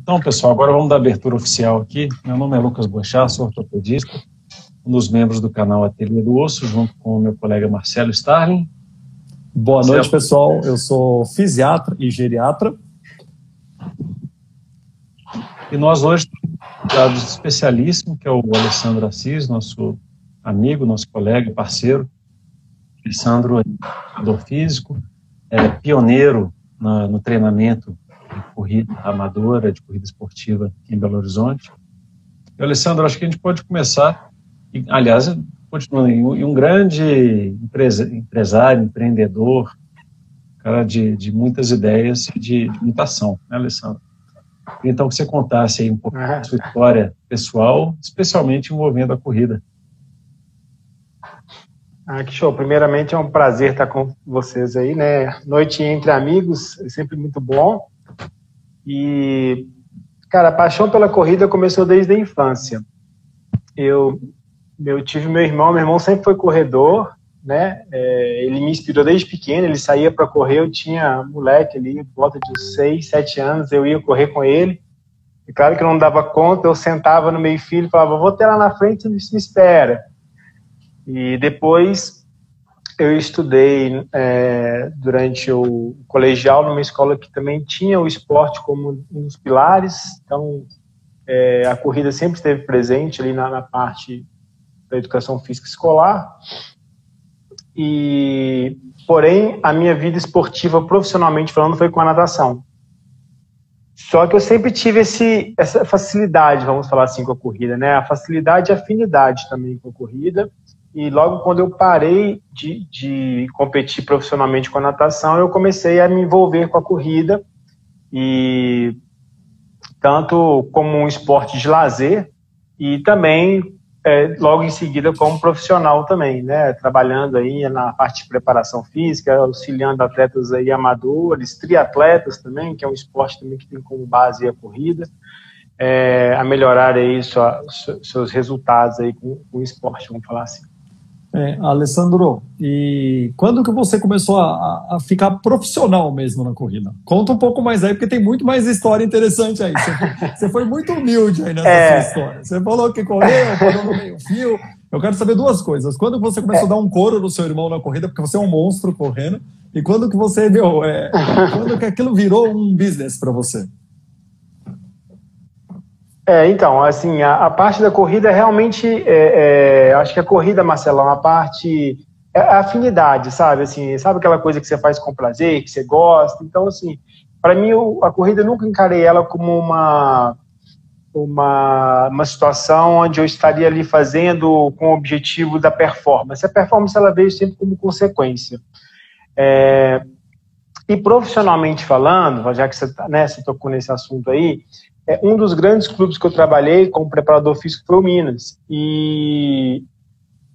Então, pessoal, agora vamos dar abertura oficial aqui. Meu nome é Lucas Boechat, sou ortopedista, um dos membros do canal Ateliê do Osso, junto com o meu colega Marcelo Starling. Boa noite, pessoal. Eu sou fisiatra e geriatra. E nós hoje temos um convidado especialíssimo, que é o Alessandro Assis, nosso amigo, nosso colega, parceiro. Alessandro é treinador físico, é pioneiro no treinamento de corrida amadora, de corrida esportiva em Belo Horizonte. E, Alessandro, acho que a gente pode começar, e, aliás, continua em um grande empresário, empreendedor, cara de muitas ideias e de muita ação, né, Alessandro? Então, que você contasse aí um pouco da sua história pessoal, especialmente envolvendo a corrida. Que show. Primeiramente, é um prazer estar com vocês aí, né? Noite entre amigos, é sempre muito bom. E, cara, a paixão pela corrida começou desde a infância. Eu tive meu irmão sempre foi corredor, né? Ele me inspirou desde pequeno, ele saía para correr, eu tinha moleque ali, por volta de 6, 7 anos, eu ia correr com ele. E claro que eu não dava conta, eu sentava no meio-fio e falava, vou até lá na frente, me espera. E depois eu estudei durante o colegial numa escola que também tinha o esporte como um dos pilares, então a corrida sempre esteve presente ali na parte da educação física escolar. Porém, a minha vida esportiva, profissionalmente falando, foi com a natação. Só que eu sempre tive essa facilidade, vamos falar assim, com a corrida, né? A facilidade e afinidade também com a corrida. E logo quando eu parei de competir profissionalmente com a natação, eu comecei a me envolver com a corrida, e tanto como um esporte de lazer e também logo em seguida como profissional também, né? Trabalhando aí na parte de preparação física, auxiliando atletas aí amadores, triatletas também, que é um esporte também que tem como base a corrida, a melhorar aí seus resultados aí com o esporte, vamos falar assim. Alessandro, e quando que você começou a ficar profissional mesmo na corrida? Conta um pouco mais aí, porque tem muito mais história interessante aí. Você foi muito humilde aí nessa sua história. Você falou que correu, parou no meio-fio. Eu quero saber duas coisas. Quando que você começou a dar um couro no seu irmão na corrida, porque você é um monstro correndo, e quando que você quando que aquilo virou um business para você? Então, assim, a parte da corrida realmente, acho que a corrida, Marcelão, a parte, a afinidade, sabe? Assim, sabe aquela coisa que você faz com prazer, que você gosta? Então, assim, para mim, a corrida eu nunca encarei ela como uma situação onde eu estaria ali fazendo com o objetivo da performance. A performance, ela veio sempre como consequência. E profissionalmente falando, já que você tocou nesse assunto aí, um dos grandes clubes que eu trabalhei como preparador físico foi o Minas. E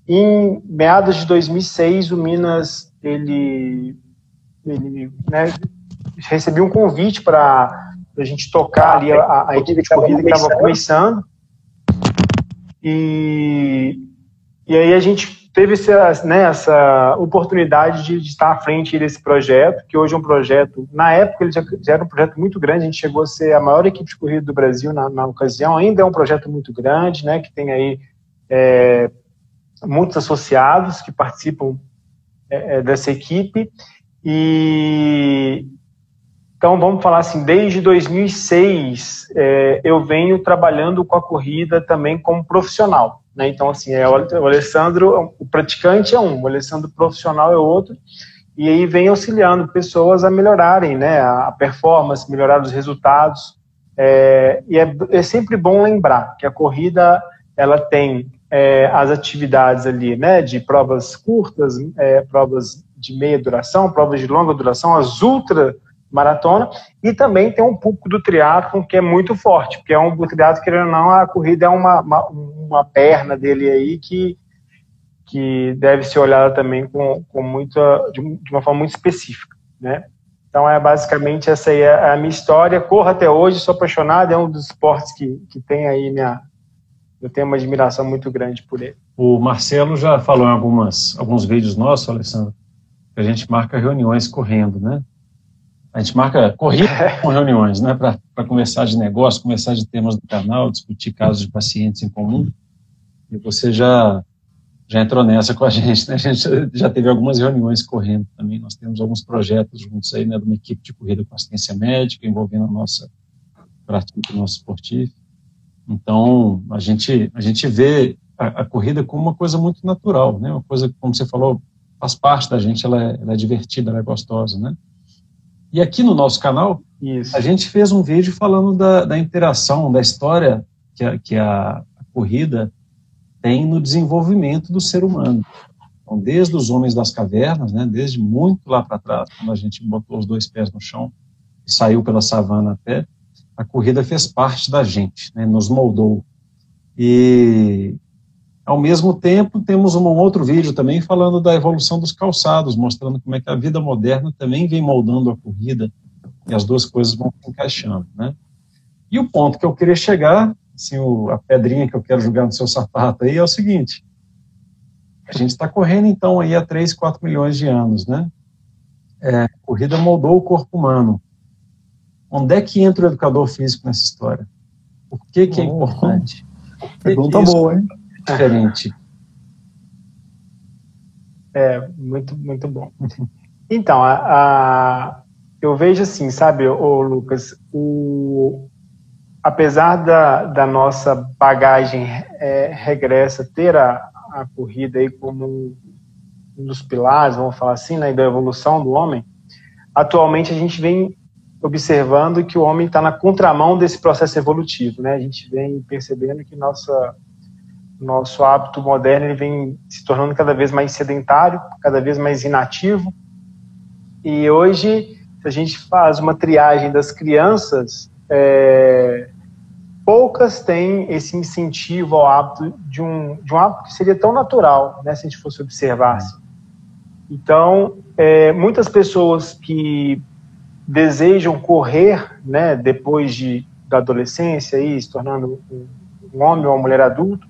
em meados de 2006, o Minas ele recebeu um convite para a gente tocar ali a equipe de corrida que estava começando. E aí a gente teve essa oportunidade de estar à frente desse projeto, que hoje é um projeto, na época ele já era um projeto muito grande, a gente chegou a ser a maior equipe de corrida do Brasil na ocasião, ainda é um projeto muito grande, né, que tem aí muitos associados que participam dessa equipe, e então vamos falar assim, desde 2006 eu venho trabalhando com a corrida também como profissional. Né? Então, assim, o Alessandro, o praticante é um, o Alessandro profissional é outro, e aí vem auxiliando pessoas a melhorarem, né, a performance, melhorar os resultados, e é sempre bom lembrar que a corrida, ela tem as atividades ali, né, de provas curtas, provas de meia duração, provas de longa duração, as ultra maratona, e também tem um público do triatlon que é muito forte, porque o triatlon, querendo ou não, a corrida é uma perna dele aí que deve ser olhada também de uma forma muito específica, né? Então, basicamente, essa aí é a minha história. Corro até hoje, sou apaixonado, é um dos esportes que tem aí eu tenho uma admiração muito grande por ele. O Marcelo já falou em alguns vídeos nossos, Alessandro, que a gente marca reuniões correndo, né? A gente marca corrida com reuniões, né, para conversar de negócio, conversar de temas do canal, discutir casos de pacientes em comum. E você já entrou nessa com a gente, né? A gente já teve algumas reuniões correndo também. Nós temos alguns projetos juntos aí, né, de uma equipe de corrida com assistência médica, envolvendo a nossa prática do nosso esportivo. Então, a gente vê a corrida como uma coisa muito natural, né? Uma coisa, como você falou, faz parte da gente, ela é divertida, ela é gostosa, né? E aqui no nosso canal, a gente fez um vídeo falando da interação, da história que a corrida tem no desenvolvimento do ser humano. Então, desde os homens das cavernas, né, desde muito lá para trás, quando a gente botou os 2 pés no chão e saiu pela savana a pé, a corrida fez parte da gente, né, nos moldou. E, ao mesmo tempo, temos um outro vídeo também falando da evolução dos calçados, mostrando como é que a vida moderna também vem moldando a corrida, e as duas coisas vão se encaixando, né? E o ponto que eu queria chegar, assim, a pedrinha que eu quero jogar no seu sapato aí é o seguinte: a gente está correndo, então, aí há 3, 4 milhões de anos, né? A corrida moldou o corpo humano. Onde é que entra o educador físico nessa história? Por que é importante? Pergunta boa, hein? Diferente. Muito, muito bom. Então, eu vejo assim, sabe, Lucas, apesar da nossa bagagem regressa ter a corrida aí como um dos pilares, vamos falar assim, né, da evolução do homem, atualmente a gente vem observando que o homem está na contramão desse processo evolutivo, né? A gente vem percebendo que nosso hábito moderno ele vem se tornando cada vez mais sedentário, cada vez mais inativo. E hoje, se a gente faz uma triagem das crianças, poucas têm esse incentivo ao hábito de um hábito que seria tão natural, né, se a gente fosse observar. Então, muitas pessoas que desejam correr, né, depois da adolescência, aí, se tornando um homem ou uma mulher adulto,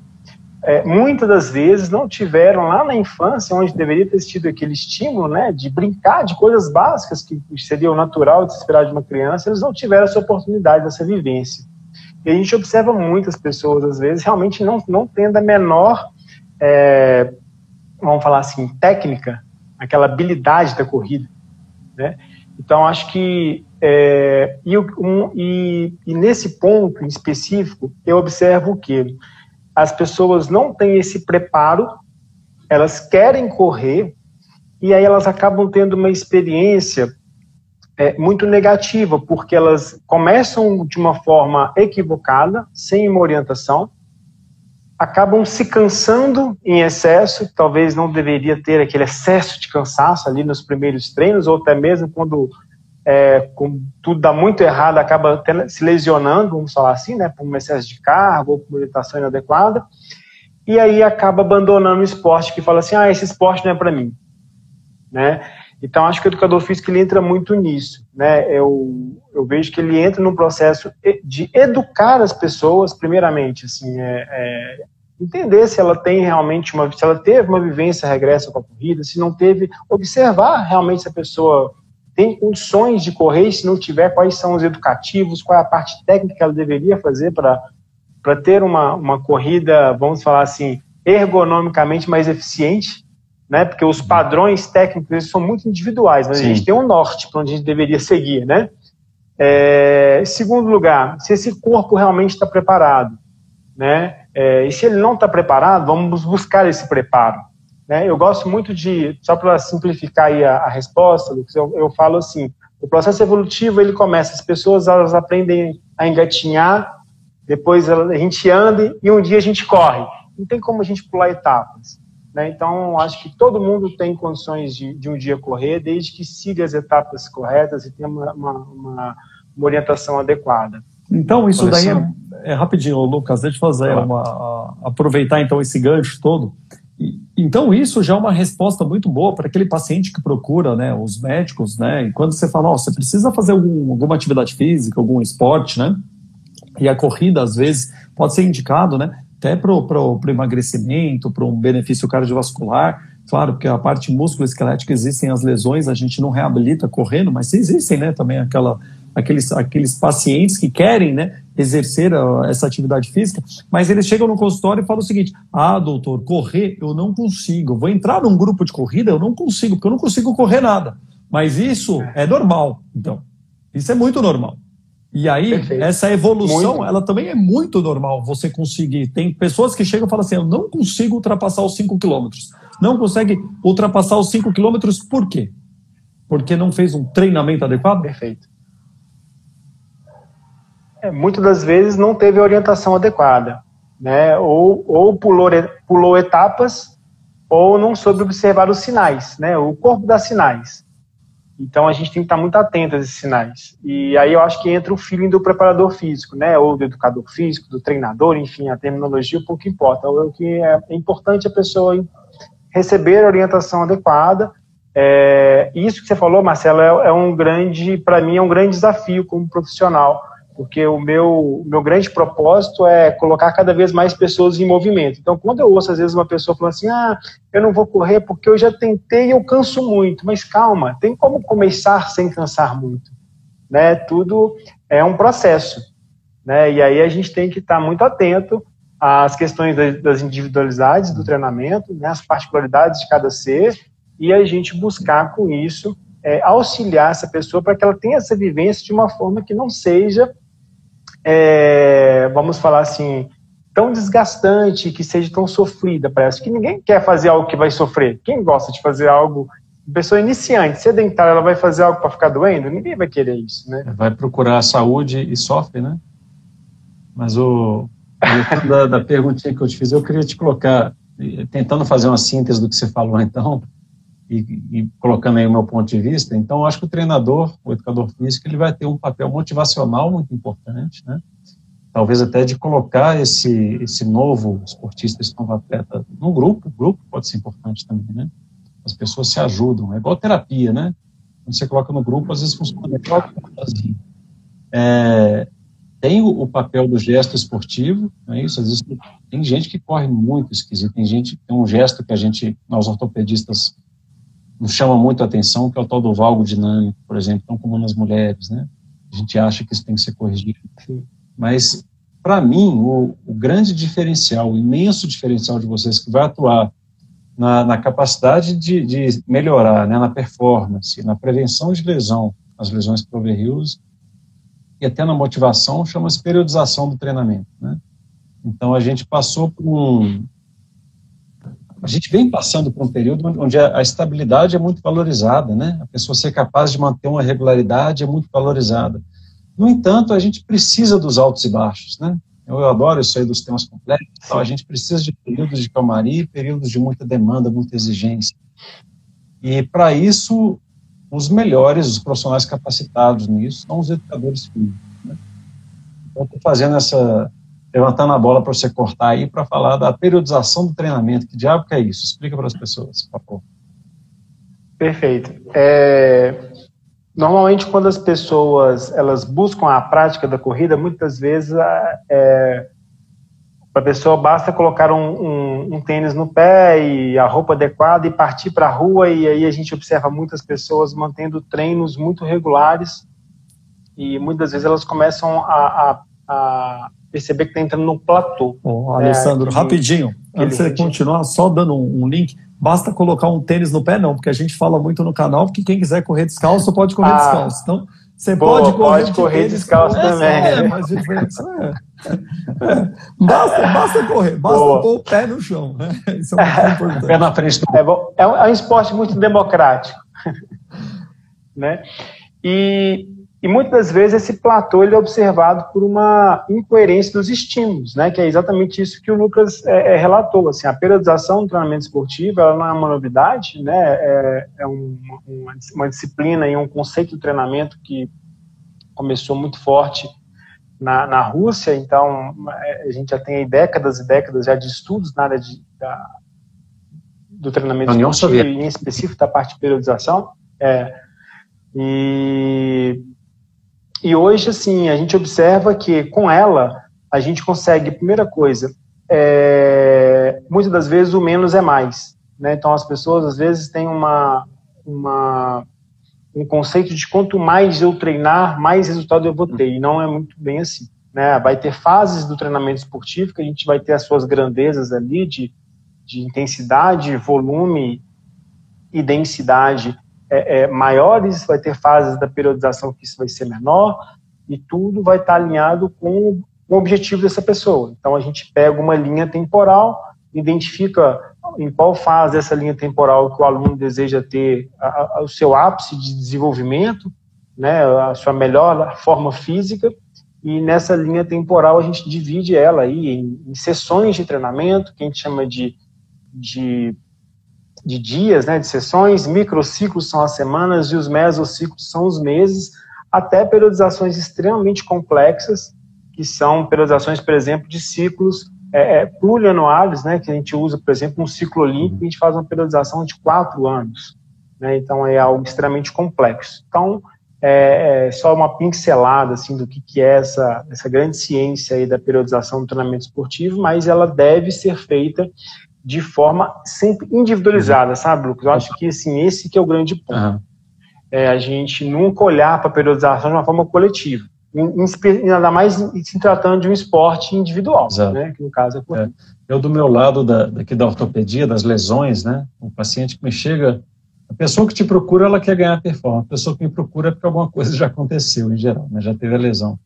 muitas das vezes não tiveram lá na infância, onde deveria ter tido aquele estímulo, né, de brincar de coisas básicas que seria o natural de se esperar de uma criança, eles não tiveram essa oportunidade, essa vivência. E a gente observa muitas pessoas, às vezes, realmente não tendo a menor, vamos falar assim, técnica, aquela habilidade da corrida, né? Então, acho que, e nesse ponto em específico, eu observo que as pessoas não têm esse preparo, elas querem correr, e aí elas acabam tendo uma experiência muito negativa, porque elas começam de uma forma equivocada, sem uma orientação, acabam se cansando em excesso, talvez não deveria ter aquele excesso de cansaço ali nos primeiros treinos, ou até mesmo quando tudo dá muito errado, acaba até se lesionando, vamos falar assim, né, por um excesso de carga ou por uma orientação inadequada, e aí acaba abandonando o esporte, que fala assim, esse esporte não é para mim, né? Então, acho que o educador físico ele entra muito nisso, né? Eu vejo que ele entra num processo de educar as pessoas, primeiramente, assim, entender se ela tem realmente se ela teve uma vivência regressa com a corrida, se não teve, observar realmente se a pessoa tem condições de correr, e se não tiver, quais são os educativos, qual é a parte técnica que ela deveria fazer para ter uma corrida, vamos falar assim, ergonomicamente mais eficiente, né? Porque os padrões técnicos eles são muito individuais, mas a gente tem um norte para onde a gente deveria seguir, né? Segundo lugar, se esse corpo realmente está preparado, né? E se ele não está preparado, vamos buscar esse preparo, né? Eu gosto muito só para simplificar aí a resposta, Lucas, eu falo assim, o processo evolutivo ele começa, as pessoas elas aprendem a engatinhar, depois a gente anda e um dia a gente corre. Não tem como a gente pular etapas, né? Então, acho que todo mundo tem condições de um dia correr, desde que siga as etapas corretas e tenha uma orientação adequada. Então, isso daí é rapidinho, Lucas, deixa eu fazer aproveitar então esse gancho todo. Então, isso já é uma resposta muito boa para aquele paciente que procura, né, os médicos, né, e quando você fala, você precisa fazer alguma atividade física, algum esporte, né, e a corrida, às vezes, pode ser indicado, né, até para o emagrecimento, para um benefício cardiovascular, claro, porque a parte músculo-esquelética existem as lesões, a gente não reabilita correndo, mas existem, né, também aqueles pacientes que querem, né, exercer essa atividade física, mas eles chegam no consultório e falam o seguinte: doutor, correr eu não consigo, vou entrar num grupo de corrida, eu não consigo, porque eu não consigo correr nada. Mas isso é normal, então. Isso é muito normal. E aí, perfeito, essa evolução, ela também é muito normal você conseguir. Tem pessoas que chegam e falam assim: eu não consigo ultrapassar os 5 quilômetros. Não consegue ultrapassar os 5 quilômetros por quê? Porque não fez um treinamento adequado? Perfeito. Muitas das vezes não teve a orientação adequada, né? Ou pulou etapas, ou não soube observar os sinais, né? O corpo dá sinais. Então a gente tem que estar muito atento a esses sinais. E aí eu acho que entra o feeling do preparador físico, né? Ou do educador físico, do treinador, enfim, a terminologia pouco importa. O que é importante a pessoa receber a orientação adequada. Isso que você falou, Marcelo, para mim é um grande desafio como profissional, porque o meu grande propósito é colocar cada vez mais pessoas em movimento. Então, quando eu ouço, às vezes, uma pessoa falando assim: eu não vou correr porque eu já tentei e eu canso muito. Mas calma, tem como começar sem cansar muito, né? Tudo é um processo, né? E aí a gente tem que estar muito atento às questões das individualidades do treinamento, né? As particularidades de cada ser, e a gente buscar com isso auxiliar essa pessoa para que ela tenha essa vivência de uma forma que não seja vamos falar assim, tão desgastante, que seja tão sofrida. Parece que ninguém quer fazer algo que vai sofrer. Quem gosta de fazer algo, pessoa iniciante, sedentária, ela vai fazer algo para ficar doendo? Ninguém vai querer isso, né? Vai procurar a saúde e sofre, né? Mas da perguntinha que eu te fiz, eu queria te colocar, tentando fazer uma síntese do que você falou então, e colocando aí o meu ponto de vista. Então, eu acho que o treinador, o educador físico, ele vai ter um papel motivacional muito importante, né? Talvez até de colocar esse novo esportista, esse novo atleta num grupo. O grupo pode ser importante também, né? As pessoas se ajudam, é igual terapia, né? Quando você coloca no grupo, às vezes funciona melhor que sozinho. Tem o papel do gesto esportivo, não é isso? Às vezes tem gente que corre muito esquisito, tem um gesto que nós ortopedistas, nos chama muito a atenção, que é o tal do valgo dinâmico, por exemplo, tão comum nas mulheres, né? A gente acha que isso tem que ser corrigido. Mas, para mim, o grande diferencial, o imenso diferencial de vocês, que vai atuar na capacidade de melhorar, né, na performance, na prevenção de lesão, as lesões por overuse, e até na motivação, chama-se periodização do treinamento, né? Então, a gente passou por a gente vem passando por um período onde a estabilidade é muito valorizada, né? A pessoa ser capaz de manter uma regularidade é muito valorizada. No entanto, a gente precisa dos altos e baixos, né? Eu adoro isso aí dos temas complexos. Então, a gente precisa de períodos de calmaria, períodos de muita demanda, muita exigência. E, para isso, os melhores, os profissionais capacitados nisso, são os educadores físicos, né? Então, estou fazendo levantando a bola para você cortar aí, para falar da periodização do treinamento. Que diabo que é isso? Explica para as pessoas, por favor. Perfeito. Normalmente, quando as pessoas elas buscam a prática da corrida, muitas vezes para a pessoa basta colocar um tênis no pé e a roupa adequada e partir para a rua, e aí a gente observa muitas pessoas mantendo treinos muito regulares, e muitas vezes elas começam a perceber que está entrando num platô. Alessandro, rapidinho, antes de você continuar, só dando um link, basta colocar um tênis no pé, não, porque a gente fala muito no canal que quem quiser correr descalço pode correr descalço. Então, você pode correr descalço também. Mas basta correr, basta pôr o pé no chão. Né? Isso é muito importante. Pé na frente do... É um esporte muito democrático. Né? E muitas das vezes esse platô ele é observado por uma incoerência dos estímulos, né? Que é exatamente isso que o Lucas relatou. Assim, a periodização do treinamento esportivo ela não é uma novidade, né? É uma disciplina e um conceito de treinamento que começou muito forte na Rússia. Então, a gente já tem décadas e décadas já de estudos na área do treinamento esportivo, e em específico da parte de periodização. E hoje, assim, a gente observa que com ela, a gente consegue, primeira coisa, muitas das vezes o menos é mais, né? Então as pessoas às vezes têm um conceito de quanto mais eu treinar, mais resultado eu vou ter, e não é muito bem assim, né? Vai ter fases do treinamento esportivo que a gente vai ter as suas grandezas ali de intensidade, volume e densidade maiores, vai ter fases da periodização que isso vai ser menor, e tudo vai estar alinhado com o objetivo dessa pessoa. Então a gente pega uma linha temporal, identifica em qual fase dessa linha temporal que o aluno deseja ter o seu ápice de desenvolvimento, né, a sua melhor forma física, e nessa linha temporal a gente divide ela aí em sessões de treinamento, que a gente chama de dias, né, de sessões. Microciclos são as semanas e os mesociclos são os meses, até periodizações extremamente complexas, que são periodizações, por exemplo, de ciclos plurianuais, né, que a gente usa, por exemplo, um ciclo olímpico, a gente faz uma periodização de 4 anos, né, então é algo extremamente complexo. Então, só uma pincelada assim, do que é essa grande ciência aí da periodização do treinamento esportivo, mas ela deve ser feita de forma sempre individualizada, sabe, Lucas? Eu acho que assim, esse que é o grande ponto. A gente nunca olhar para a periodização de uma forma coletiva, ainda mais se tratando de um esporte individual, né, que no caso é corrida. Eu, do meu lado daqui da ortopedia, das lesões, né, o paciente que me chega, a pessoa que te procura, ela quer ganhar performance, a pessoa que me procura é porque alguma coisa já aconteceu, em geral, né, já teve a lesão.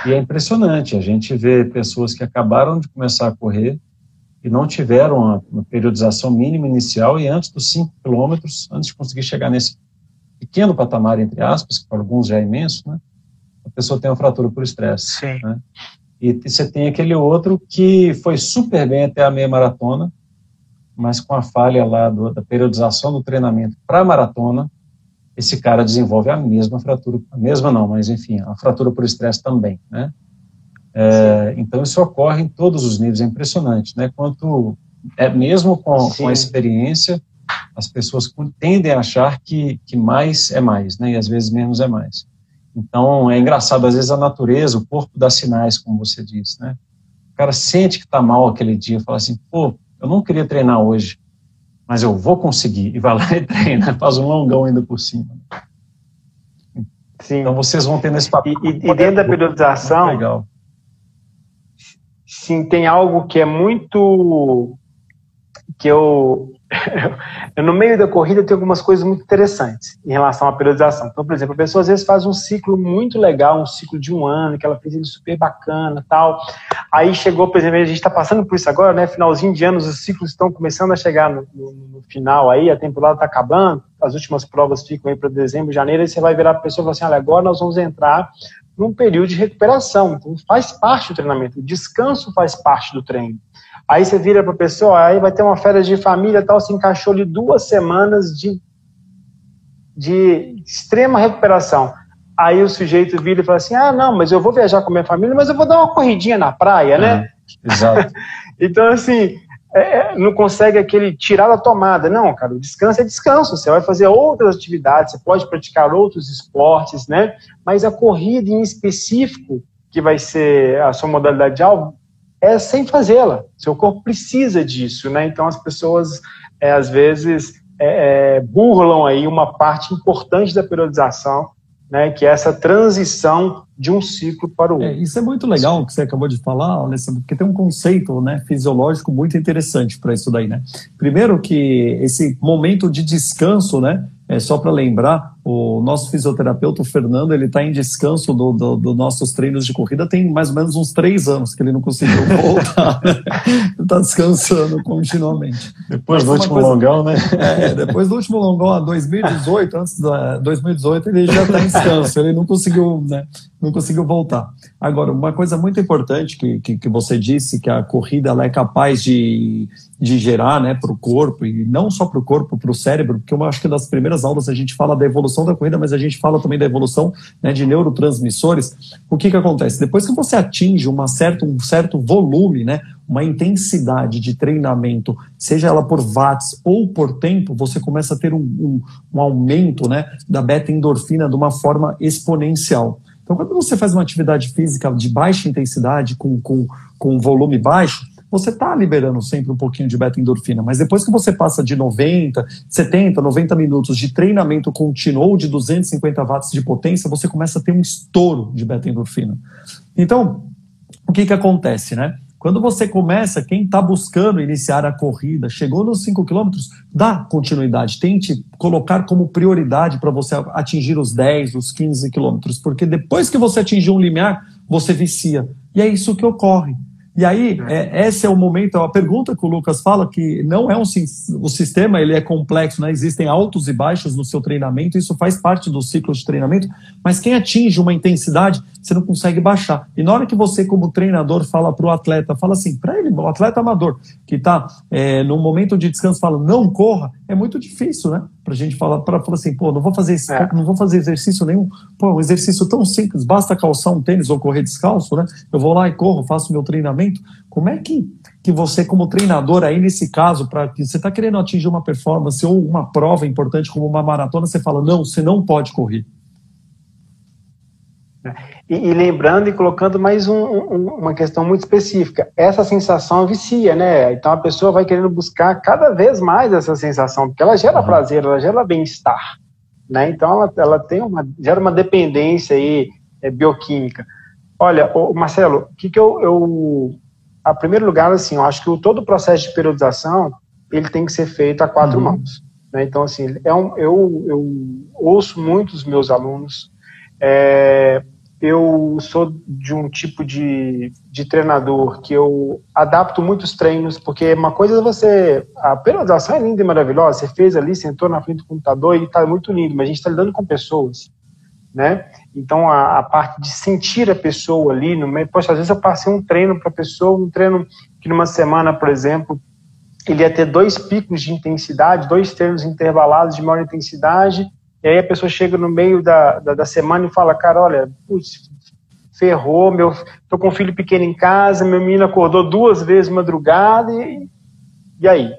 E é impressionante, a gente vê pessoas que acabaram de começar a correr e não tiveram uma periodização mínima inicial, e antes dos 5 quilômetros, antes de conseguir chegar nesse pequeno patamar, entre aspas, que para alguns já é imenso, né, a pessoa tem uma fratura por estresse. Né? E você tem aquele outro que foi super bem até a meia maratona, mas com a falha lá da periodização do treinamento para a maratona, esse cara desenvolve a mesma fratura, a mesma não, mas enfim, a fratura por estresse também, né? Então isso ocorre em todos os níveis, é impressionante, né? Mesmo com a experiência, as pessoas tendem a achar que mais é mais, né? E às vezes menos é mais. Então é engraçado, às vezes a natureza, o corpo dá sinais, como você disse, né? O cara sente que está mal aquele dia, fala assim, pô, eu não queria treinar hoje, mas eu vou conseguir, e vai lá e treina, faz um longão ainda por cima. Sim. Então vocês vão ter nesse papel. E dentro da periodização, legal. Sim, tem algo que é muito... que eu no meio da corrida tem algumas coisas muito interessantes em relação à periodização. Então, por exemplo, a pessoa às vezes faz um ciclo muito legal, um ciclo de 1 ano, que ela fez ele super bacana, tal. Aí chegou, por exemplo, a gente está passando por isso agora, né? Finalzinho de anos, os ciclos estão começando a chegar no final aí, a temporada está acabando, as últimas provas ficam aí para dezembro, janeiro, aí você vai virar para a pessoa e falar assim, olha, agora nós vamos entrar num período de recuperação. Então, faz parte do treinamento, o descanso faz parte do treino. Aí você vira para a pessoa, aí vai ter uma férias de família, tal, se encaixou ali 2 semanas de extrema recuperação. Aí o sujeito vira e fala assim, não, mas eu vou viajar com a minha família, mas eu vou dar uma corridinha na praia, né? Exato. Então, assim, não consegue aquele tirar da tomada. Não, cara, o descanso é descanso. Você vai fazer outras atividades, você pode praticar outros esportes, né? Mas a corrida em específico, que vai ser a sua modalidade de alvo, é sem fazê-la. Seu corpo precisa disso, né? Então as pessoas, às vezes, burlam aí uma parte importante da periodização, né? Que é essa transição de um ciclo para o outro. Isso é muito legal o que você acabou de falar, Alessandro, porque tem um conceito, né, fisiológico muito interessante para isso daí, né? Primeiro que esse momento de descanso, né? Só para lembrar, o nosso fisioterapeuta, o Fernando, ele está em descanso dos nossos treinos de corrida tem mais ou menos uns 3 anos que ele não conseguiu voltar. Está descansando continuamente. Depois do último longão, né? Depois do último longão, 2018, antes da 2018, ele já está em descanso, ele não conseguiu, né? Não conseguiu voltar. Agora, uma coisa muito importante que você disse, que a corrida ela é capaz de gerar, né, para o corpo, e não só para o corpo, para o cérebro, porque eu acho que nas primeiras aulas a gente fala da evolução da corrida, mas a gente fala também da evolução, né, de neurotransmissores. O que acontece? Depois que você atinge um certo volume, né, uma intensidade de treinamento, seja ela por watts ou por tempo, você começa a ter um aumento, né, da beta-endorfina de uma forma exponencial. Então, quando você faz uma atividade física de baixa intensidade, com volume baixo, você está liberando sempre um pouquinho de beta-endorfina, mas depois que você passa de 90, 70, 90 minutos de treinamento contínuo ou de 250 watts de potência, você começa a ter um estouro de beta-endorfina. Então, o que acontece, né? Quando você começa, quem está buscando iniciar a corrida, chegou nos 5 quilômetros, dá continuidade. Tente colocar como prioridade para você atingir os 10, os 15 quilômetros, porque depois que você atingir um limiar, você vicia. E é isso que ocorre. E aí, esse é o momento, a pergunta que o Lucas fala, que não é o sistema, ele é complexo, né? Existem altos e baixos no seu treinamento, isso faz parte do ciclo de treinamento, mas quem atinge uma intensidade, você não consegue baixar. E na hora que você, como treinador, fala para o atleta, fala assim, para ele, o atleta amador, que está no momento de descanso, fala, não corra, é muito difícil, né? Pra gente falar assim, pô, não vou fazer exercício nenhum. Pô, um exercício tão simples, basta calçar um tênis ou correr descalço, né? Eu vou lá e corro, faço meu treinamento. Como é que você, como treinador, aí nesse caso, para que você está querendo atingir uma performance ou uma prova importante como uma maratona, você fala, não, você não pode correr. E lembrando e colocando mais uma questão muito específica, essa sensação vicia, né? Então a pessoa vai querendo buscar cada vez mais essa sensação, porque ela gera prazer, ela gera bem-estar, né? Então ela gera uma dependência aí, bioquímica. Olha, Marcelo, o que eu a primeiro lugar, assim, eu acho que todo o processo de periodização, ele tem que ser feito a 4 mãos, né? Então, assim, eu ouço muito os meus alunos, eu sou de um tipo de treinador que eu adapto muitos treinos, porque uma coisa é a periodização é linda e maravilhosa, você fez ali, sentou na frente do computador e está muito lindo, mas a gente está lidando com pessoas, né? Então a parte de sentir a pessoa ali no meio, poxa, às vezes eu passei um treino para a pessoa, um treino que numa semana, por exemplo, ele ia ter 2 picos de intensidade, 2 treinos intervalados de maior intensidade. E aí a pessoa chega no meio da semana e fala, cara, olha, putz, ferrou, tô com um filho pequeno em casa, meu menino acordou 2 vezes de madrugada, e aí?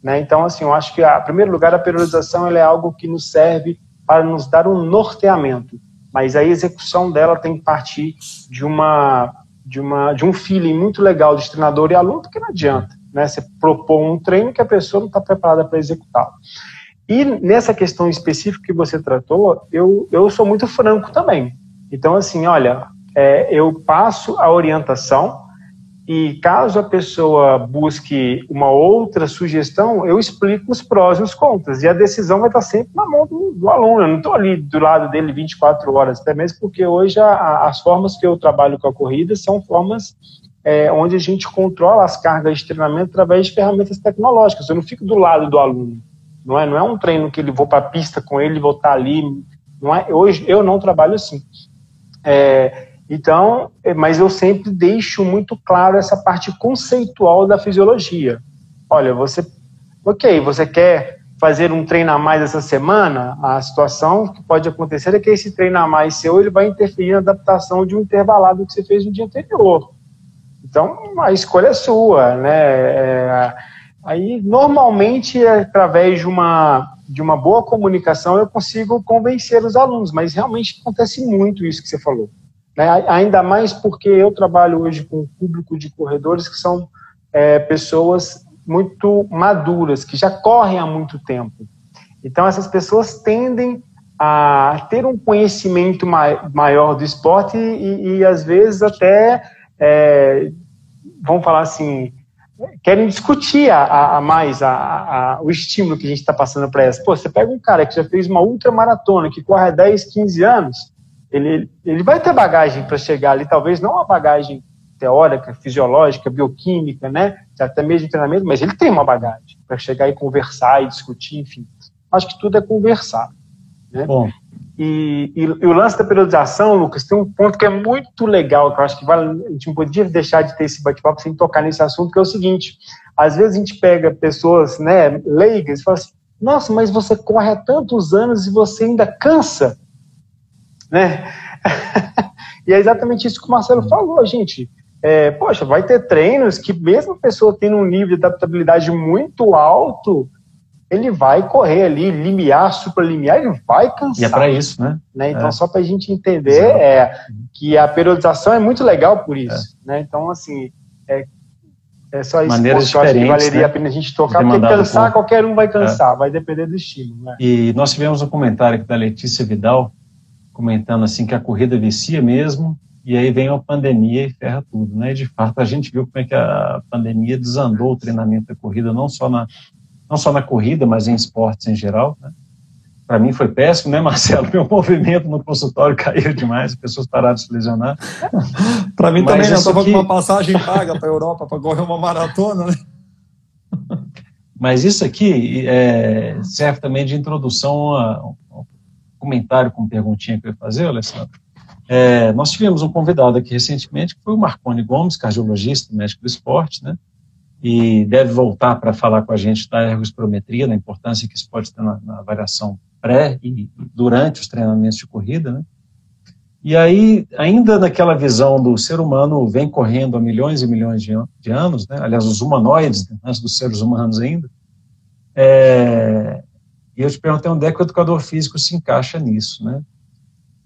Né? Então, assim, eu acho que, em primeiro lugar, a periodização ela é algo que nos serve para nos dar um norteamento, mas a execução dela tem que partir de um feeling muito legal de treinador e aluno, porque não adianta, né? Você propor um treino que a pessoa não está preparada para executá-lo. E nessa questão específica que você tratou, eu sou muito franco também. Então, assim, olha, eu passo a orientação e caso a pessoa busque uma outra sugestão, eu explico os prós e os contras. E a decisão vai estar sempre na mão do aluno. Eu não estou ali do lado dele 24 horas, até mesmo porque hoje as formas que eu trabalho com a corrida são formas onde a gente controla as cargas de treinamento através de ferramentas tecnológicas. Eu não fico do lado do aluno. Não é um treino que ele vou para a pista com ele, vou estar ali. Não é, hoje eu não trabalho assim. Então, mas eu sempre deixo muito claro essa parte conceitual da fisiologia. Olha, você quer fazer um treino a mais essa semana? A situação que pode acontecer é que esse treino a mais seu ele vai interferir na adaptação de um intervalado que você fez no dia anterior. Então, a escolha é sua, né? Aí, normalmente, através de uma boa comunicação, eu consigo convencer os alunos, mas realmente acontece muito isso que você falou. Né? Ainda mais porque eu trabalho hoje com um público de corredores que são pessoas muito maduras, que já correm há muito tempo. Então, essas pessoas tendem a ter um conhecimento maior do esporte e às vezes, até, vamos falar assim, querem discutir mais o estímulo que a gente está passando para elas. Pô, você pega um cara que já fez uma ultramaratona, que corre há 10, 15 anos, ele vai ter bagagem para chegar ali, talvez não uma bagagem teórica, fisiológica, bioquímica, né? Até mesmo de treinamento, mas ele tem uma bagagem para chegar e conversar e discutir, enfim. Acho que tudo é conversar. Né? Bom. E o lance da periodização, Lucas, tem um ponto que é muito legal, que eu acho que a gente não podia deixar de ter esse bate-papo sem tocar nesse assunto, que é o seguinte: às vezes a gente pega pessoas, né, leigas e fala assim, nossa, mas você corre há tantos anos e você ainda cansa, né? E é exatamente isso que o Marcelo falou, gente. Poxa, vai ter treinos que mesmo a pessoa tendo um nível de adaptabilidade muito alto, ele vai correr ali, limiar, supralimiar, ele vai cansar. E é para isso, né? Então, só para a gente entender que a periodização é muito legal por isso. Né? Então, assim, É só isso. Maneiras Eu acho que diferentes, valeria né, a pena a gente tocar, porque cansar, qualquer um vai cansar, vai depender do estímulo. Né? E nós tivemos um comentário aqui da Letícia Vidal, comentando assim que a corrida vicia mesmo, e aí vem a pandemia e ferra tudo, né? E de fato a gente viu como é que a pandemia desandou o treinamento da corrida, não só na corrida, mas em esportes em geral, né? Para mim foi péssimo, né, Marcelo? Meu movimento no consultório caiu demais, as pessoas pararam de se lesionar. Para mim também, eu estava com uma passagem paga para a Europa para correr uma maratona, né? Mas isso aqui serve também de introdução a um comentário com perguntinha que eu ia fazer, Alessandro. Nós tivemos um convidado aqui recentemente, que foi o Marconi Gomes, cardiologista, médico do esporte, né? E deve voltar para falar com a gente da ergospirometria, da importância que isso pode ter na avaliação pré e durante os treinamentos de corrida, né? E aí, ainda naquela visão do ser humano vem correndo há milhões e milhões de anos, né? Aliás, os humanoides, né? Antes dos seres humanos ainda, e eu te perguntei onde é que o educador físico se encaixa nisso, né?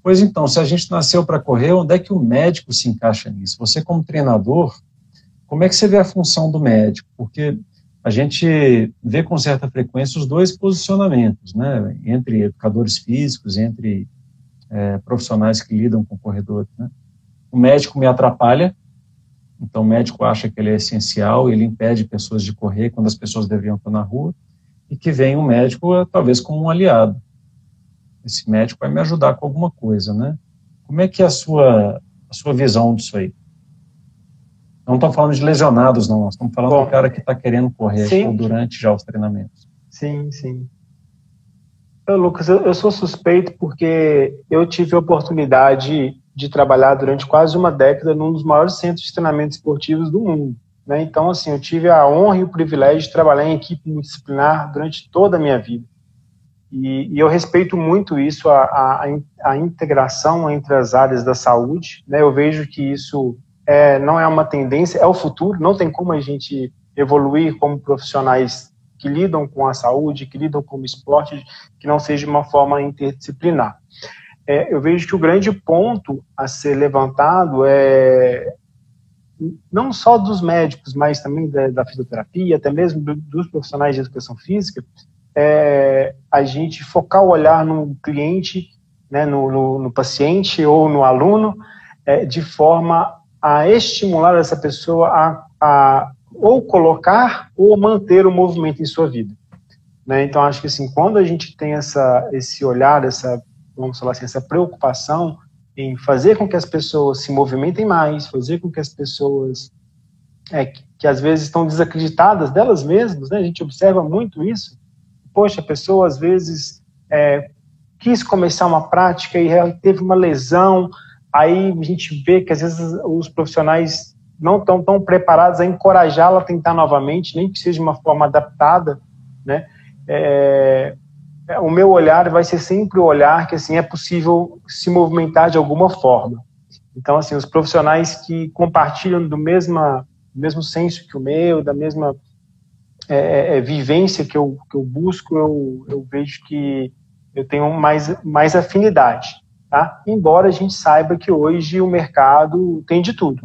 Pois então, se a gente nasceu para correr, onde é que o médico se encaixa nisso? Você como treinador, como é que você vê a função do médico? Porque a gente vê com certa frequência os dois posicionamentos, né? Entre educadores físicos, entre profissionais que lidam com corredores, né? O médico me atrapalha, então o médico acha que ele é essencial, ele impede pessoas de correr quando as pessoas deveriam estar na rua, e que vem o médico talvez como um aliado. Esse médico vai me ajudar com alguma coisa, né? Como é que é a sua visão disso aí? Não estamos falando de lesionados, não. Nós estamos falando do cara que está querendo correr ou durante já os treinamentos. Sim, sim. Lucas, eu sou suspeito porque eu tive a oportunidade de trabalhar durante quase uma década num dos maiores centros de treinamento esportivos do mundo, né? Então, assim, eu tive a honra e o privilégio de trabalhar em equipe multidisciplinar durante toda a minha vida. E eu respeito muito isso, a integração entre as áreas da saúde, né? Eu vejo que isso não é uma tendência, é o futuro, não tem como a gente evoluir como profissionais que lidam com a saúde, que lidam com o esporte, que não seja de uma forma interdisciplinar. Eu vejo que o grande ponto a ser levantado não só dos médicos, mas também da fisioterapia, até mesmo dos profissionais de educação física, a gente focar o olhar no cliente, né, no paciente ou no aluno, de forma a estimular essa pessoa a ou colocar ou manter o movimento em sua vida, né? Então, acho que assim, quando a gente tem esse olhar, vamos falar assim, essa preocupação em fazer com que as pessoas se movimentem mais, fazer com que as pessoas que às vezes estão desacreditadas delas mesmas, né? A gente observa muito isso. Poxa, a pessoa às vezes quis começar uma prática e teve uma lesão, aí a gente vê que às vezes os profissionais não estão tão preparados a encorajá-la a tentar novamente, nem que seja de uma forma adaptada, né? O meu olhar vai ser sempre o olhar que assim, é possível se movimentar de alguma forma. Então, assim, os profissionais que compartilham do mesmo senso que o meu, da mesma vivência que eu busco, eu vejo que eu tenho mais afinidade, tá? Embora a gente saiba que hoje o mercado tem de tudo.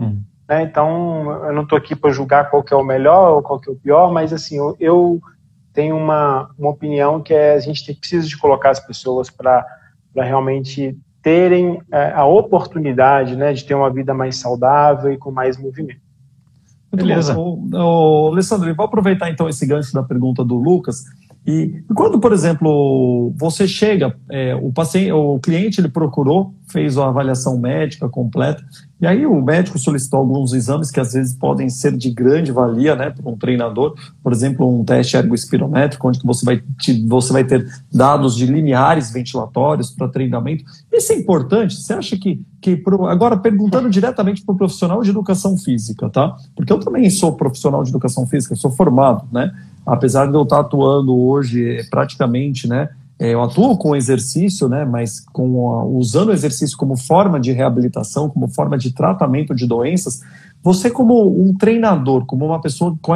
Né? Então, eu não estou aqui para julgar qual que é o melhor ou qual que é o pior, mas assim, eu tenho uma opinião que a gente precisa de colocar as pessoas para realmente terem a oportunidade, né, de ter uma vida mais saudável e com mais movimento. Beleza. Alessandro, eu vou aproveitar então esse gancho da pergunta do Lucas. E quando, por exemplo, você chega, o cliente ele procurou, fez a avaliação médica completa, e aí o médico solicitou alguns exames que às vezes podem ser de grande valia, né, para um treinador, por exemplo, um teste ergospirométrico, onde você vai ter dados de limiares ventilatórios para treinamento. Isso é importante? Você acha que agora perguntando diretamente para o profissional de educação física, tá? Porque eu também sou profissional de educação física, sou formado, né? Apesar de eu estar atuando hoje praticamente, né, eu atuo com exercício, né, mas usando o exercício como forma de reabilitação, como forma de tratamento de doenças, você como um treinador, como uma pessoa com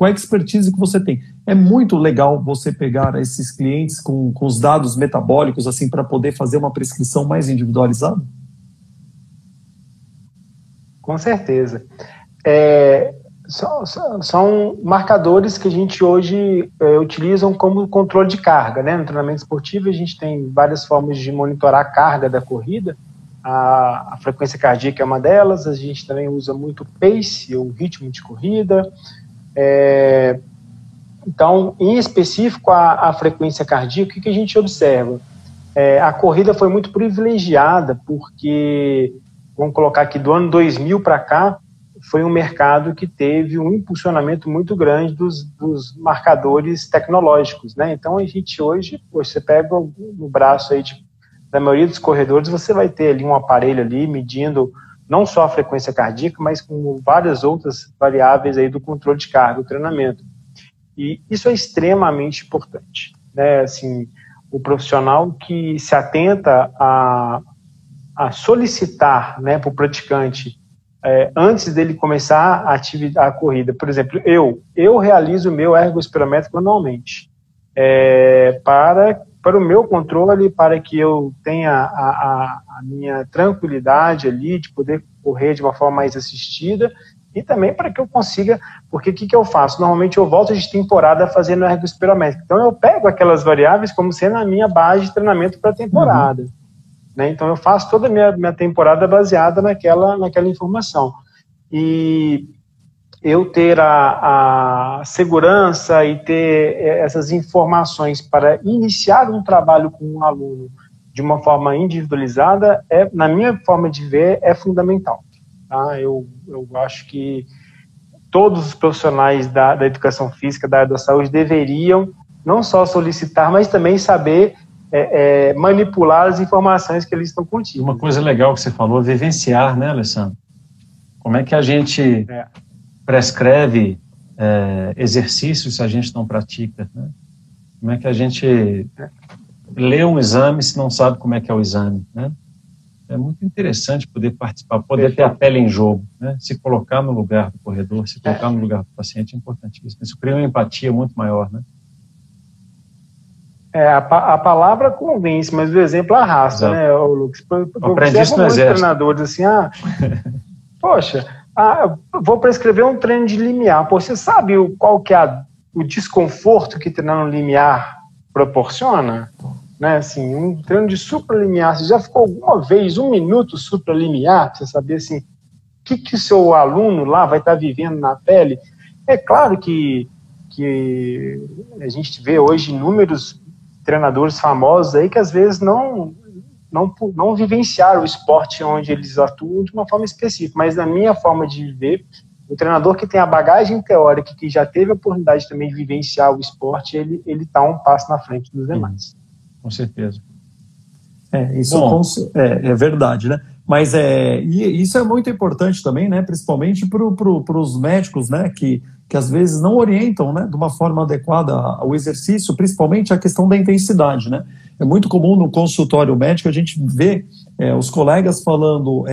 a expertise que você tem, é muito legal você pegar esses clientes com os dados metabólicos assim para poder fazer uma prescrição mais individualizada? Com certeza. São marcadores que a gente hoje utilizam como controle de carga, né? No treinamento esportivo a gente tem várias formas de monitorar a carga da corrida. A frequência cardíaca é uma delas, a gente também usa muito o pace, o ritmo de corrida. Então, em específico, a frequência cardíaca, o que a gente observa? A corrida foi muito privilegiada porque, vamos colocar aqui, do ano 2000 para cá, foi um mercado que teve um impulsionamento muito grande dos marcadores tecnológicos, né? Então, a gente hoje, você pega no braço aí da maioria dos corredores, você vai ter ali um aparelho ali medindo não só a frequência cardíaca, mas com várias outras variáveis aí do controle de carga, do treinamento. E isso é extremamente importante, né? Assim, o profissional que se atenta a solicitar, né, para o praticante antes dele começar a corrida. Por exemplo, eu realizo o meu ergospirométrico anualmente para o meu controle, para que eu tenha a minha tranquilidade ali de poder correr de uma forma mais assistida e também para que eu consiga, porque o que eu faço? Normalmente eu volto de temporada fazendo ergospirométrico. Então eu pego aquelas variáveis como sendo a minha base de treinamento para a temporada. Né? Então eu faço toda a minha temporada baseada naquela informação. E eu ter a segurança e ter essas informações para iniciar um trabalho com um aluno de uma forma individualizada, na minha forma de ver, é fundamental. Tá? Eu acho que todos os profissionais da educação física, da área da saúde, deveriam não só solicitar, mas também saber manipular as informações que eles estão contidas. Uma coisa legal que você falou, vivenciar, né, Alessandro? Como é que a gente prescreve exercícios se a gente não pratica, né? Como é que a gente lê um exame se não sabe como é que é o exame, né? É muito interessante poder participar, poder ter a pele em jogo, né? Se colocar no lugar do corredor, se colocar no lugar do paciente é importantíssimo. Isso cria uma empatia muito maior, né? A palavra convence, mas o exemplo arrasta. Exato. Né, Lucas? Eu aprendi isso no exército. Treinadores assim, poxa, vou prescrever um treino de limiar. Pô, você sabe qual que é o desconforto que treinar no limiar proporciona? Né, assim, um treino de supralimiar, você já ficou alguma vez 1 minuto supralimiar, para você saber assim, o que o seu aluno lá vai estar vivendo na pele? É claro que a gente vê hoje inúmeros treinadores famosos aí que às vezes não vivenciaram o esporte onde eles atuam de uma forma específica, mas na minha forma de ver, o treinador que tem a bagagem teórica, que já teve a oportunidade também de vivenciar o esporte, ele está um passo na frente dos demais. Com certeza. Isso é verdade, né? Mas e isso é muito importante também, né? Principalmente para os médicos, né? Que às vezes não orientam, né, de uma forma adequada ao exercício, principalmente a questão da intensidade, né? É muito comum no consultório médico a gente ver os colegas falando,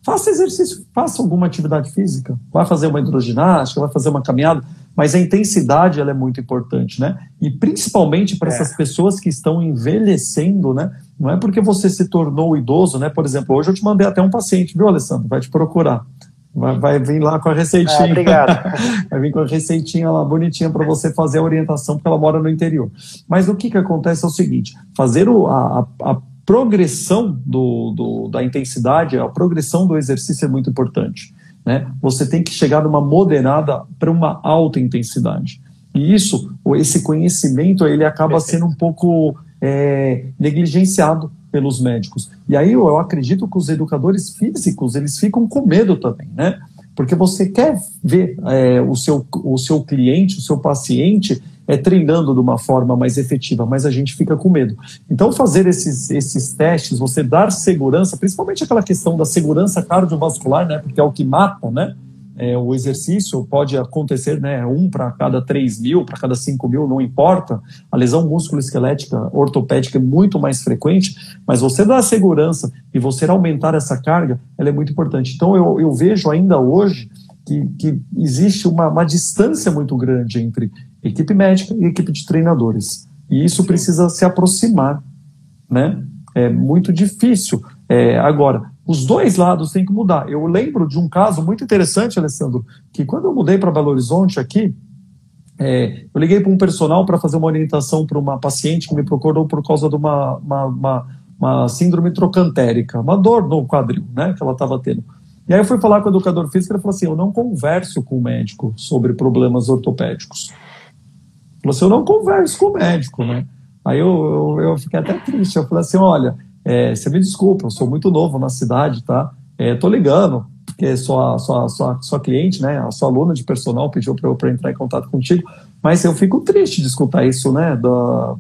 faça exercício, faça alguma atividade física, vai fazer uma hidroginástica, vai fazer uma caminhada, mas a intensidade ela é muito importante, né? E principalmente para essas pessoas que estão envelhecendo, né? Não é porque você se tornou idoso, né? Por exemplo, hoje eu te mandei até um paciente, viu, Alessandro? Vai te procurar. Vai vir lá com a receitinha. Obrigado. Vai vir com a receitinha lá bonitinha para você fazer a orientação, porque ela mora no interior. Mas o que acontece é o seguinte, fazer a progressão da intensidade, a progressão do exercício é muito importante, né? Você tem que chegar numa moderada para uma alta intensidade. E esse conhecimento, ele acaba sendo um pouco negligenciado pelos médicos. E aí eu acredito que os educadores físicos, eles ficam com medo também, né? Porque você quer ver o seu cliente, o seu paciente treinando de uma forma mais efetiva, mas a gente fica com medo. Então fazer esses testes, você dar segurança, principalmente aquela questão da segurança cardiovascular, né? Porque é o que mata, né? O exercício pode acontecer, né, 1 para cada 3 mil, para cada 5 mil, não importa. A lesão músculo-esquelética ortopédica é muito mais frequente, mas você dar segurança e você aumentar essa carga, ela é muito importante. Então eu vejo ainda hoje que existe uma distância muito grande entre equipe médica e equipe de treinadores. E isso precisa se aproximar, né? É muito difícil. Agora, Os dois lados têm que mudar. Eu lembro de um caso muito interessante, Alessandro, que quando eu mudei para Belo Horizonte aqui, eu liguei para um personal para fazer uma orientação para uma paciente que me procurou por causa de uma síndrome trocantérica, uma dor no quadril, né, que ela estava tendo. E aí eu fui falar com o educador físico e ele falou assim, eu não converso com o médico sobre problemas ortopédicos. Ele falou assim, eu não converso com o médico, né? Aí eu fiquei até triste, eu falei assim, olha, você me desculpa, eu sou muito novo na cidade, tá? Tô ligando, porque sua cliente, né, a sua aluna de personal pediu para entrar em contato contigo, mas eu fico triste de escutar isso, né,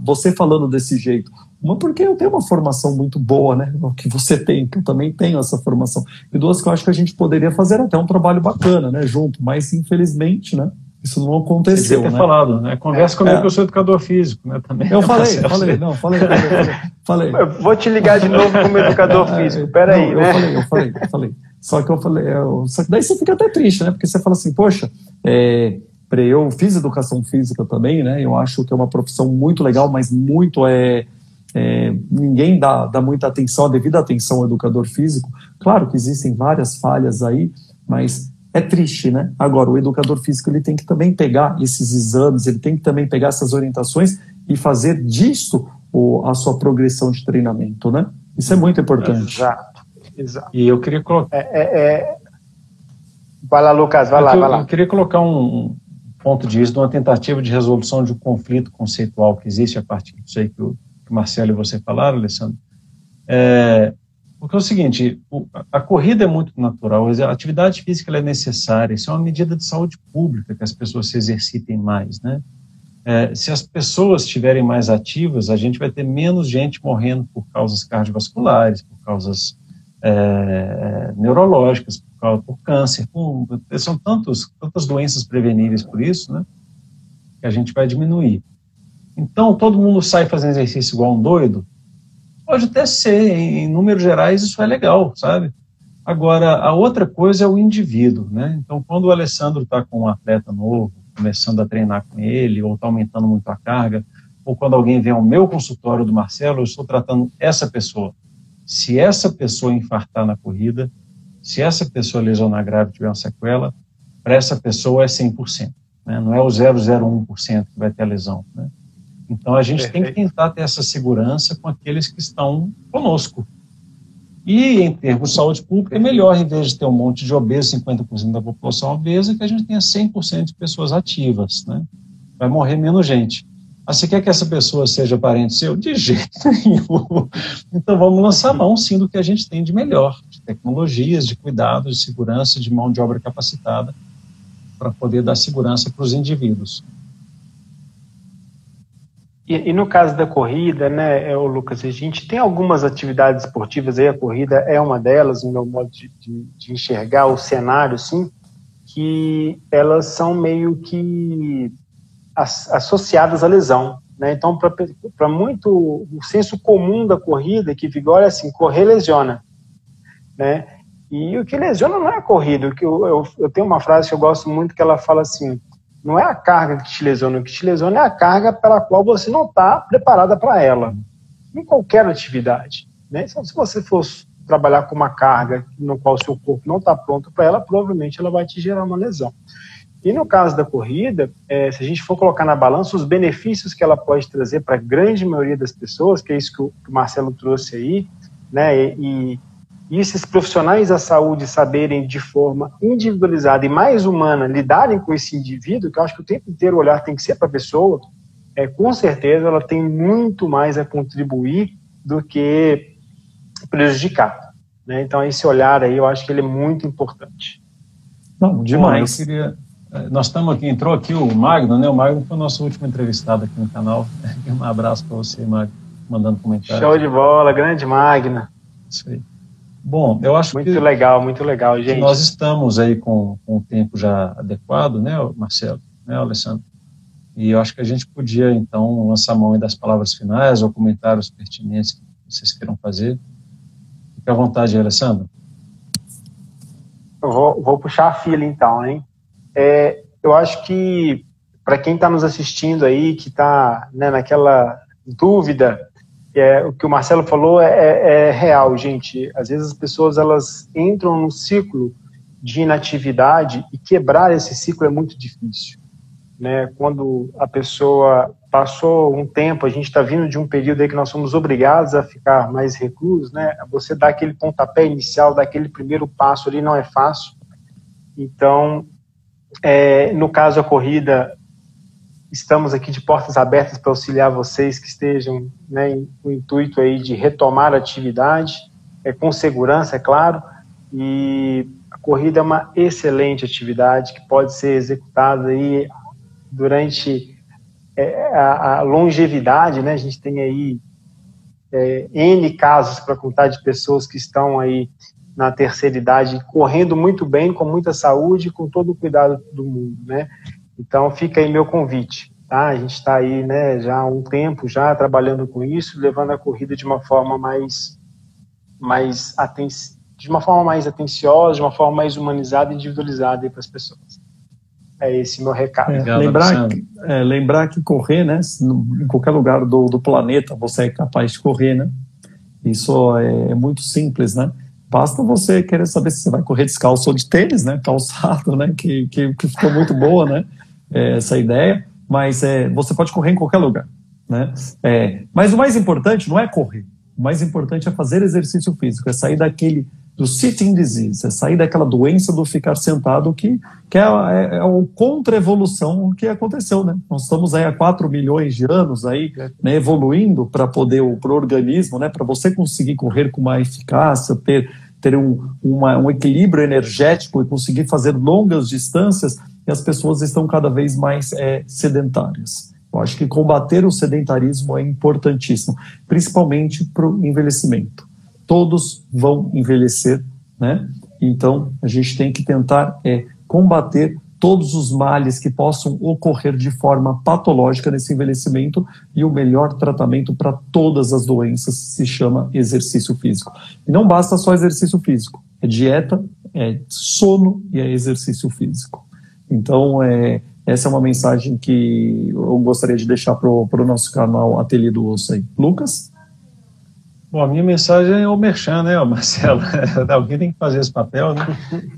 você falando desse jeito. Uma, porque eu tenho uma formação muito boa, né, que você tem, que eu também tenho essa formação. E duas, que eu acho que a gente poderia fazer até um trabalho bacana, né, junto, mas infelizmente, né, isso não aconteceu, ter né? falado, né? Conversa comigo que eu sou educador físico, né? Também. Eu falei. Eu vou te ligar de novo como educador físico, peraí, né? Eu falei. Só que só que daí você fica até triste, né? Porque você fala assim, poxa, eu fiz educação física também, né? Eu acho que é uma profissão muito legal, mas muito ninguém dá muita atenção, a devida atenção ao educador físico. Claro que existem várias falhas aí, mas é triste, né? Agora, o educador físico ele tem que também pegar esses exames, ele tem que também pegar essas orientações e fazer disso a sua progressão de treinamento, né? Isso é muito importante. Exato. E eu queria colocar... Vai lá, Lucas, vai lá. Eu queria colocar um ponto disso, de uma tentativa de resolução de um conflito conceitual que existe a partir disso aí que o Marcelo e você falaram, Alessandro. Porque é o seguinte, a corrida é muito natural, a atividade física ela é necessária, isso é uma medida de saúde pública, que as pessoas se exercitem mais, né? Se as pessoas estiverem mais ativas, a gente vai ter menos gente morrendo por causas cardiovasculares, por causas neurológicas, por câncer, são tantas doenças preveníveis por isso, né? Que a gente vai diminuir. Então, todo mundo sai fazendo exercício igual um doido? Pode até ser, em números gerais isso é legal, sabe? Agora, a outra coisa é o indivíduo, né? Então, quando o Alessandro está com um atleta novo, começando a treinar com ele, ou está aumentando muito a carga, ou quando alguém vem ao meu consultório do Marcelo, eu estou tratando essa pessoa. Se essa pessoa infartar na corrida, se essa pessoa lesionar grave e tiver uma sequela, para essa pessoa é 100%, né? Não é o 0,01% que vai ter a lesão, né? Então, a gente tem que tentar ter essa segurança com aqueles que estão conosco. E, em termos de saúde pública, é melhor, em vez de ter um monte de obesos, 50% da população obesa, que a gente tenha 100% de pessoas ativas, né? Vai morrer menos gente. Mas você quer que essa pessoa seja parente seu? De jeito nenhum. Então, vamos lançar mão, sim, do que a gente tem de melhor, de tecnologias, de cuidados, de segurança, de mão de obra capacitada, para poder dar segurança para os indivíduos. E no caso da corrida, né, Lucas, a gente tem algumas atividades esportivas aí, a corrida é uma delas, no meu modo de enxergar o cenário, sim, que elas são meio que associadas à lesão, né? Então, para muito, o senso comum da corrida que vigora é assim, correr lesiona, né? E o que lesiona não é a corrida, eu tenho uma frase que eu gosto muito que ela fala assim, não é a carga que te lesiona, o que te lesiona é a carga pela qual você não está preparada para ela, em qualquer atividade, né? Então, se você fosse trabalhar com uma carga no qual o seu corpo não está pronto para ela, provavelmente ela vai te gerar uma lesão. E no caso da corrida, se a gente for colocar na balança os benefícios que ela pode trazer para a grande maioria das pessoas, que é isso que o Marcelo trouxe aí, né? E esses profissionais da saúde saberem de forma individualizada e mais humana lidarem com esse indivíduo, que eu acho que o tempo inteiro o olhar tem que ser para a pessoa, com certeza ela tem muito mais a contribuir do que prejudicar, né? Então esse olhar aí eu acho que ele é muito importante. Não, demais. Bom, nós estamos aqui, entrou aqui o Magno, né? O Magno foi o nosso último entrevistado aqui no canal. Um abraço para você, Magno, mandando comentários. Show de bola, grande Magno. Isso aí. Bom, eu acho muito legal, gente. Nós estamos aí com o tempo já adequado, né, Marcelo, né, Alessandro? E eu acho que a gente podia, então, lançar mão aí das palavras finais ou comentários pertinentes que vocês queiram fazer. Fique à vontade, Alessandro. Eu vou puxar a fila, então, hein? Eu acho que, para quem está nos assistindo aí, que está, né, naquela dúvida, o que o Marcelo falou é real, gente. Às vezes as pessoas elas entram num ciclo de inatividade e quebrar esse ciclo é muito difícil, né? Quando a pessoa passou um tempo, a gente está vindo de um período aí que nós somos obrigados a ficar mais reclusos, né? Você dá aquele pontapé inicial, dá aquele primeiro passo ali, não é fácil. Então, no caso a corrida, estamos aqui de portas abertas para auxiliar vocês que estejam, né, com o intuito aí de retomar a atividade, com segurança, é claro, e a corrida é uma excelente atividade que pode ser executada aí durante a longevidade, né? A gente tem aí N casos para contar de pessoas que estão aí na terceira idade correndo muito bem, com muita saúde, com todo o cuidado do mundo, né? Então fica aí meu convite, tá? A gente está aí, né, já há um tempo já trabalhando com isso, levando a corrida de uma forma mais atenciosa, de uma forma mais humanizada e individualizada para as pessoas. É esse meu recado. Lembrar que correr, né, em qualquer lugar do planeta você é capaz de correr, né? Isso é muito simples, né? Basta você querer saber se você vai correr descalço ou de tênis, né? Calçado, né? Que ficou muito boa, né? Essa ideia. Mas você pode correr em qualquer lugar, né? Mas o mais importante não é correr. O mais importante é fazer exercício físico, é sair do sitting disease, é sair daquela doença do ficar sentado, que é a contra-evolução que aconteceu, né? Nós estamos aí há 4 milhões de anos aí, né, evoluindo para poder, pro organismo, né, para você conseguir correr com mais eficácia, ter um equilíbrio energético e conseguir fazer longas distâncias, e as pessoas estão cada vez mais sedentárias. Eu acho que combater o sedentarismo é importantíssimo, principalmente para o envelhecimento. Todos vão envelhecer, né? Então, a gente tem que tentar combater todos os males que possam ocorrer de forma patológica nesse envelhecimento, e o melhor tratamento para todas as doenças se chama exercício físico. E não basta só exercício físico, é dieta, é sono e é exercício físico. Então, essa é uma mensagem que eu gostaria de deixar para o nosso canal Ateliê do Osso aí. Lucas? Bom, a minha mensagem é o merchan, né, Marcelo? Alguém tem que fazer esse papel, né?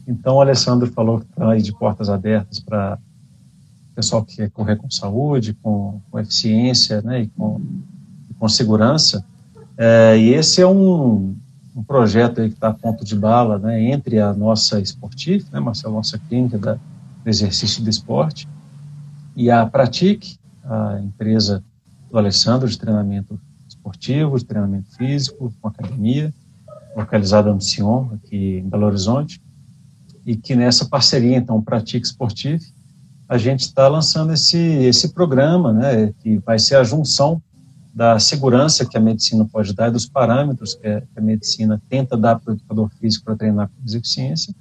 Então, o Alessandro falou que está aí de portas abertas para o pessoal que quer correr com saúde, com eficiência, né, e com segurança. E esse é um projeto aí que está a ponto de bala, né, entre a nossa Sportif, né, Marcelo, nossa clínica do exercício do esporte, e a Pratique, a empresa do Alessandro de treinamento esportivo, de treinamento físico, com academia, localizada no Sion, aqui em Belo Horizonte, e que nessa parceria, então, Pratique Sportif, a gente está lançando esse programa, né, que vai ser a junção da segurança que a medicina pode dar e dos parâmetros que a medicina tenta dar para o educador físico para treinar com mais eficiência,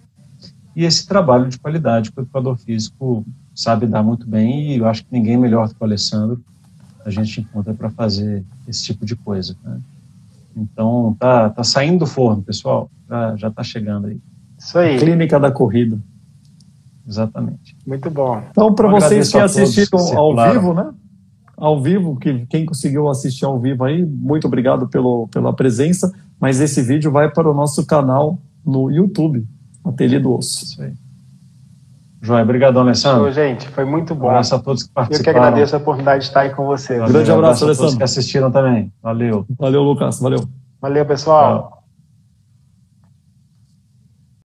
e esse trabalho de qualidade que o educador físico sabe dar muito bem, e eu acho que ninguém melhor do que o Alessandro a gente encontra para fazer esse tipo de coisa, né? Então, tá saindo do forno, pessoal, já está chegando aí. Isso aí. Clínica da corrida. Exatamente. Muito bom. Então, para vocês que assistiram ao circularam. vivo, né? Ao vivo, quem conseguiu assistir ao vivo aí, muito obrigado pela presença, mas esse vídeo vai para o nosso canal no YouTube, Ateliê do Osso. Isso aí. Joia, obrigadão, Alessandro. Show, gente, foi muito bom. Um abraço a todos que participaram. Eu que agradeço a oportunidade de estar aí com vocês. Grande abraço, a todos Alessandro. que assistiram também. Valeu. Valeu, Lucas. Valeu. Valeu, pessoal. Tchau.